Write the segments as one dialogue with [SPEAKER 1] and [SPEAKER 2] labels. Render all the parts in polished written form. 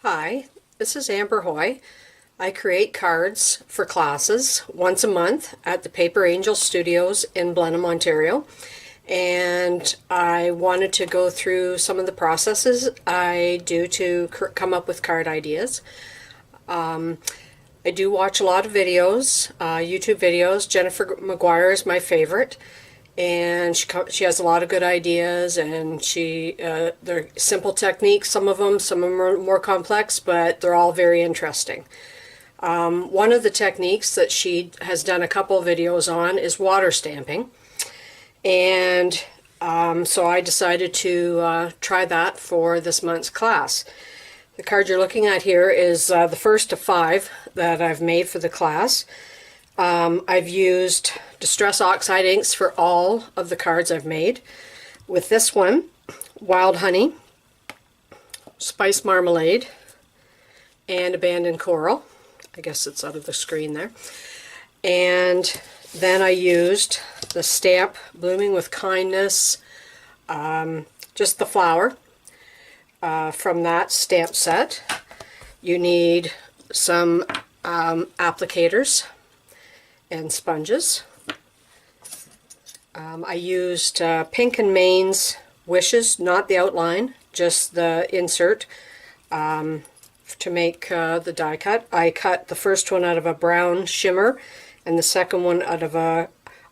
[SPEAKER 1] Hi, this is Amber Hoy. I create cards for classes once a month at the Paper Angel Studios in Blenheim, Ontario. And I wanted to go through some of the processes I do to come up with card ideas. I do watch a lot of videos, YouTube videos. Jennifer McGuire is my favorite. And she has a lot of good ideas, and they're simple techniques, some of them are more complex, but they're all very interesting. One of the techniques that she has done a couple of videos on is water stamping, and so I decided to try that for this month's class. The card you're looking at here is the first of 5 that I've made for the class. I've used Distress Oxide inks for all of the cards I've made. With this one, Wild Honey, Spice Marmalade, and Abandoned Coral. I guess it's out of the screen there. And then I used the stamp Blooming with Kindness, just the flower from that stamp set. You need some applicators and sponges. I used Pink and Main's Wishes, not the outline, just the insert to make the die cut. I cut the first one out of a brown shimmer and the second one out of a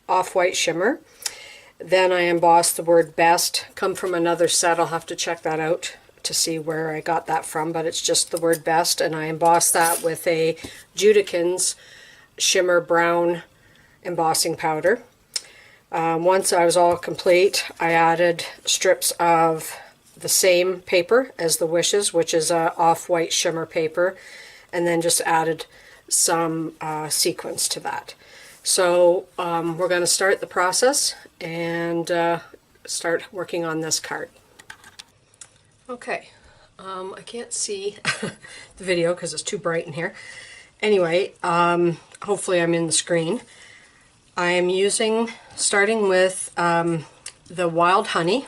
[SPEAKER 1] off-white shimmer. Then I embossed the word best, come from another set. I'll have to check that out to see where I got that from, but it's just the word best, and I embossed that with a Judikins shimmer brown embossing powder. Once I was all complete, I added strips of the same paper as the Wishes, which is a off-white shimmer paper, and then just added some sequins to that. So we're going to start the process and start working on this card. Okay, I can't see the video because it's too bright in here. Anyway, hopefully I'm in the screen. I am starting with the Wild Honey,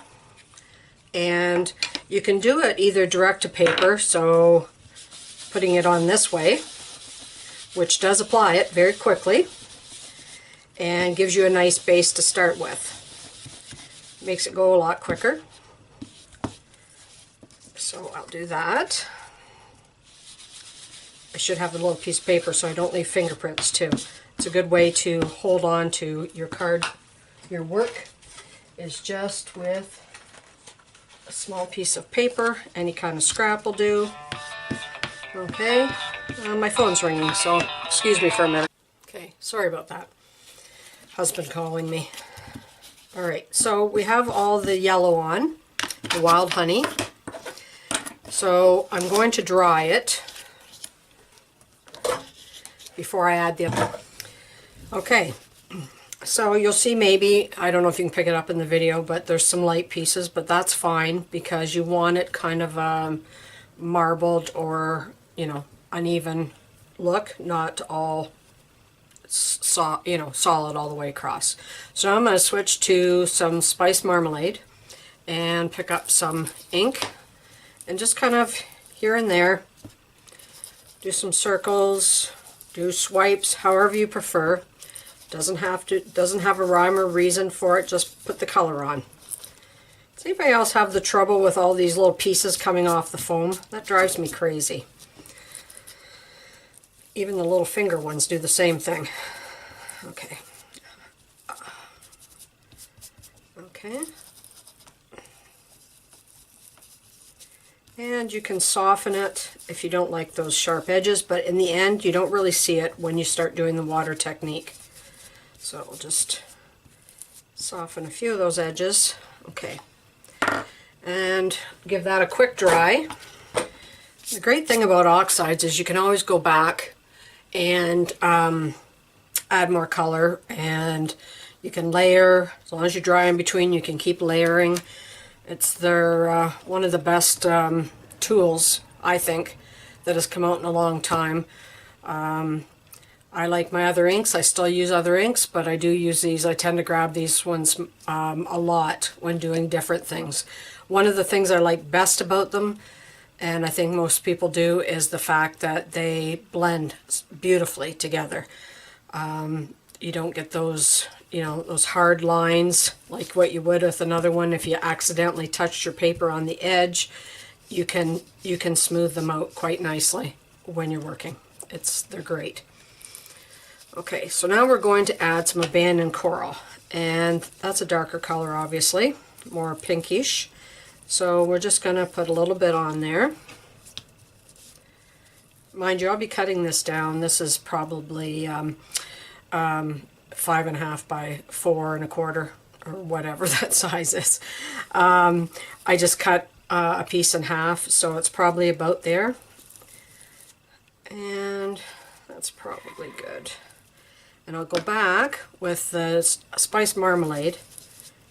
[SPEAKER 1] and you can do it either direct to paper, so putting it on this way, which does apply it very quickly and gives you a nice base to start with. Makes it go a lot quicker. So I'll do that. I should have a little piece of paper so I don't leave fingerprints too. It's a good way to hold on to your card. Your work is just with a small piece of paper. Any kind of scrap will do. Okay, my phone's ringing, so excuse me for a minute. Okay, sorry about that. Husband calling me. Alright, so we have all the yellow on, the Wild Honey. So I'm going to dry it before I add the other. Okay, so you'll see maybe, I don't know if you can pick it up in the video, but there's some light pieces, but that's fine because you want it kind of marbled or, uneven look, not all solid all the way across. So I'm going to switch to some Spice Marmalade and pick up some ink and just kind of here and there do some circles, do swipes, however you prefer. Doesn't have a rhyme or reason for it, just put the color on. Does anybody else have the trouble with all these little pieces coming off the foam? That drives me crazy. Even the little finger ones do the same thing. Okay. Okay. And you can soften it if you don't like those sharp edges, but in the end you don't really see it when you start doing the water technique. So we'll just soften a few of those edges. Okay. And give that a quick dry. The great thing about oxides is you can always go back and add more color, and you can layer. As long as you dry in between, you can keep layering. They're one of the best tools, I think, that has come out in a long time. I like my other inks. I still use other inks, but I do use these. I tend to grab these ones a lot when doing different things. One of the things I like best about them and I think most people do, is the fact that they blend beautifully together. You don't get those, you know, those hard lines like what you would with another one. If you accidentally touched your paper on the edge, you can smooth them out quite nicely when you're working. They're great. Okay, so now we're going to add some abandoned coral, and that's a darker color, obviously, more pinkish. So we're just going to put a little bit on there. Mind you, I'll be cutting this down. This is probably 5.5 by 4.25, or whatever that size is. I just cut a piece in half, so it's probably about there. And that's probably good. And I'll go back with the spice marmalade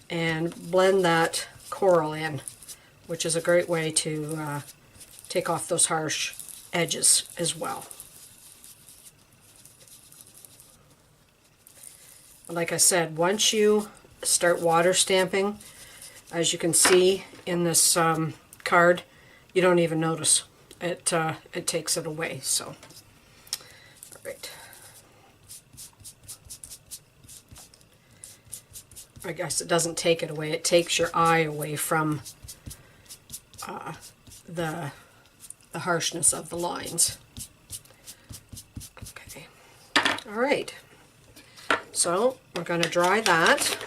[SPEAKER 1] and blend that coral in, which is a great way to take off those harsh edges as well. Like I said, once you start water stamping, as you can see in this card, you don't even notice. It takes it away. So, all right. I guess it doesn't take it away. It takes your eye away from the harshness of the lines. Okay. All right. So we're going to dry that.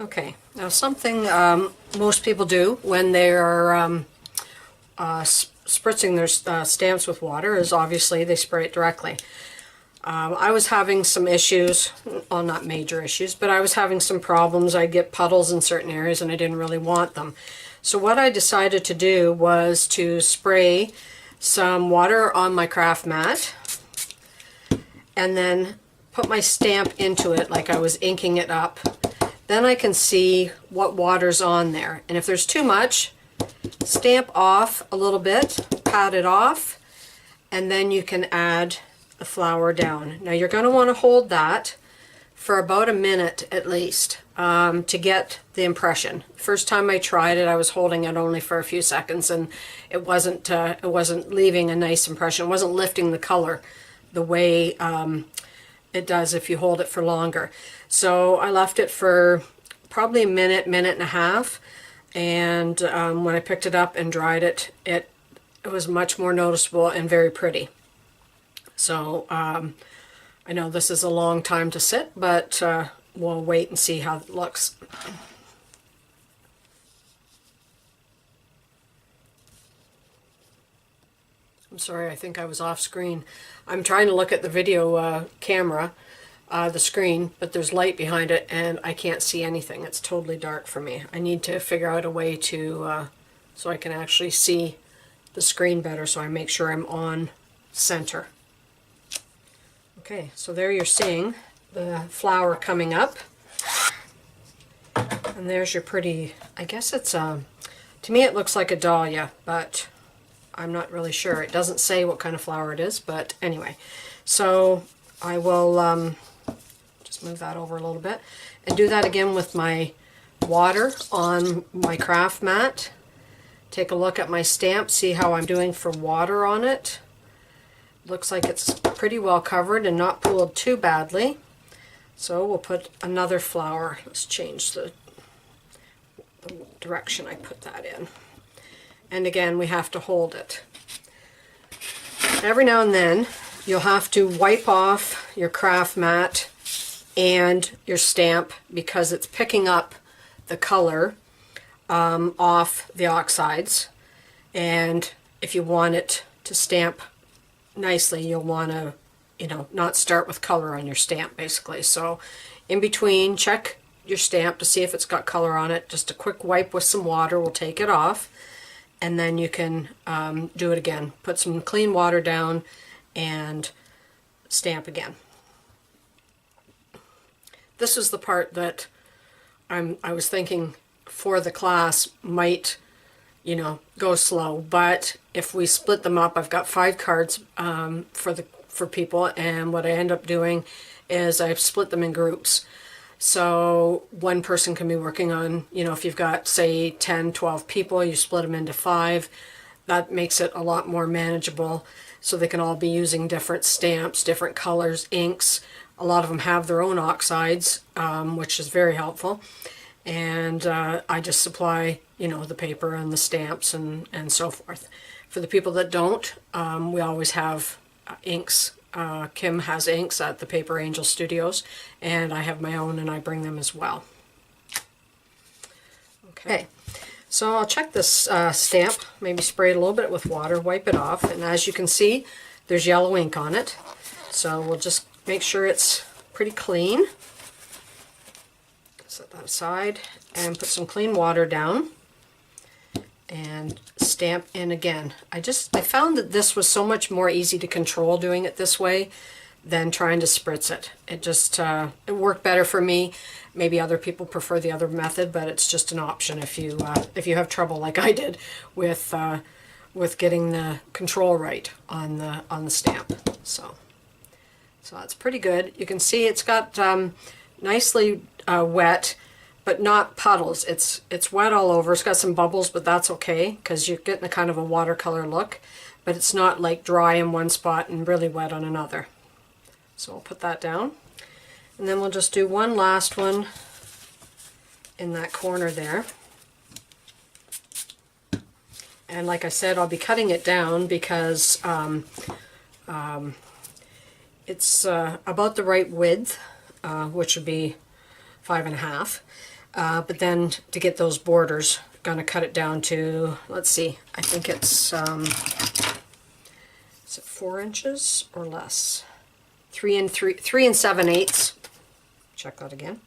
[SPEAKER 1] Okay. Now something most people do when they are spritzing their stamps with water is obviously they spray it directly. I was having some issues, well, not major issues, but I was having some problems. I'd get puddles in certain areas and I didn't really want them. So what I decided to do was to spray some water on my craft mat and then put my stamp into it like I was inking it up. Then I can see what water's on there. And if there's too much, stamp off a little bit, pat it off, and then you can add the flour down. Now you're going to want to hold that for about a minute at least to get the impression. First time I tried it, I was holding it only for a few seconds, and it wasn't leaving a nice impression. It wasn't lifting the color the way it does if you hold it for longer. So I left it for probably a minute, minute and a half, and when I picked it up and dried it, it was much more noticeable and very pretty. So I know this is a long time to sit, but we'll wait and see how it looks. I'm sorry, I think I was off screen. I'm trying to look at the video camera, the screen, but there's light behind it and I can't see anything. It's totally dark for me. I need to figure out a way to so I can actually see the screen better, so I make sure I'm on center. Okay, so there you're seeing the flower coming up. And there's your pretty, I guess it's, to me it looks like a dahlia, but I'm not really sure. It doesn't say what kind of flower it is, but anyway. So I will just move that over a little bit and do that again with my water on my craft mat. Take a look at my stamp, see how I'm doing for water on it. Looks like it's pretty well covered and not pooled too badly. So we'll put another flower. Let's change the direction I put that in. And again, we have to hold it. Every now and then, you'll have to wipe off your craft mat and your stamp because it's picking up the color off the oxides. And if you want it to stamp nicely, you'll want to, not start with color on your stamp, basically. So in between, check your stamp to see if it's got color on it. Just a quick wipe with some water will take it off, and then you can do it again. Put some clean water down and stamp again. This is the part that I was thinking for the class might go slow, but if we split them up, I've got 5 cards for people, and what I end up doing is I've split them in groups. So one person can be working on, you know, if you've got, say, 10, 12 people, you split them into 5. That makes it a lot more manageable, so they can all be using different stamps, different colors, inks. A lot of them have their own oxides, which is very helpful. And I just supply, you know, the paper and the stamps and so forth. For the people that don't, we always have inks. Kim has inks at the Paper Angel Studios, and I have my own and I bring them as well. Okay. So I'll check this stamp, maybe spray it a little bit with water, wipe it off, and as you can see, there's yellow ink on it. So we'll just make sure it's pretty clean. Set that aside and put some clean water down and stamp in again. I found that this was so much more easy to control doing it this way than trying to spritz it. It just it worked better for me. Maybe other people prefer the other method, but it's just an option if you have trouble like I did with getting the control right on the stamp. So that's pretty good. You can see it's got nicely wet, but not puddles. It's wet all over. It's got some bubbles, but that's okay because you're getting a kind of a watercolor look, but it's not like dry in one spot and really wet on another. So we'll put that down. And then we'll just do one last one in that corner there. And like I said, I'll be cutting it down because it's about the right width, which would be 5.5. But then to get those borders, I'm going to cut it down to, let's see, I think it's, is it 4 inches or less? 3 and 7/8. Check that again.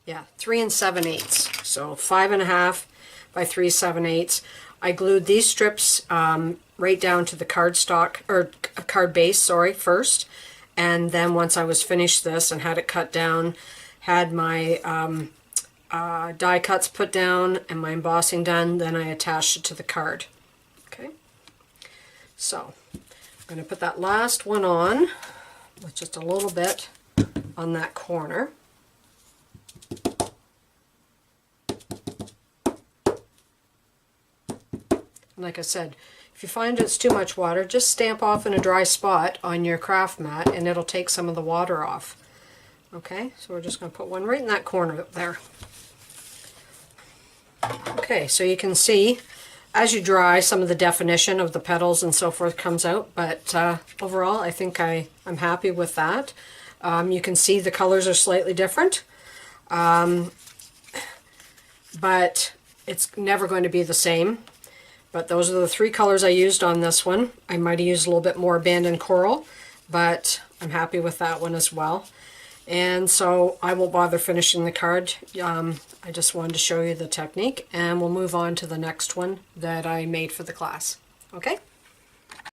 [SPEAKER 1] Yeah, 3 and 7/8. So 5.5 by 3 7/8. I glued these strips right down to the cardstock, or card base, sorry, first. And then once I was finished this and had it cut down, had my die cuts put down and my embossing done, then I attached it to the card. Okay, so I'm going to put that last one on with just a little bit on that corner. Like I said, if you find it's too much water, just stamp off in a dry spot on your craft mat and it'll take some of the water off. Okay, so we're just going to put one right in that corner up there. Okay, so you can see as you dry, some of the definition of the petals and so forth comes out, but overall I think I'm happy with that. You can see the colors are slightly different, but it's never going to be the same. But those are the 3 colors I used on this one. I might have used a little bit more abandoned coral, but I'm happy with that one as well. And so I won't bother finishing the card. I just wanted to show you the technique, and we'll move on to the next one that I made for the class. Okay?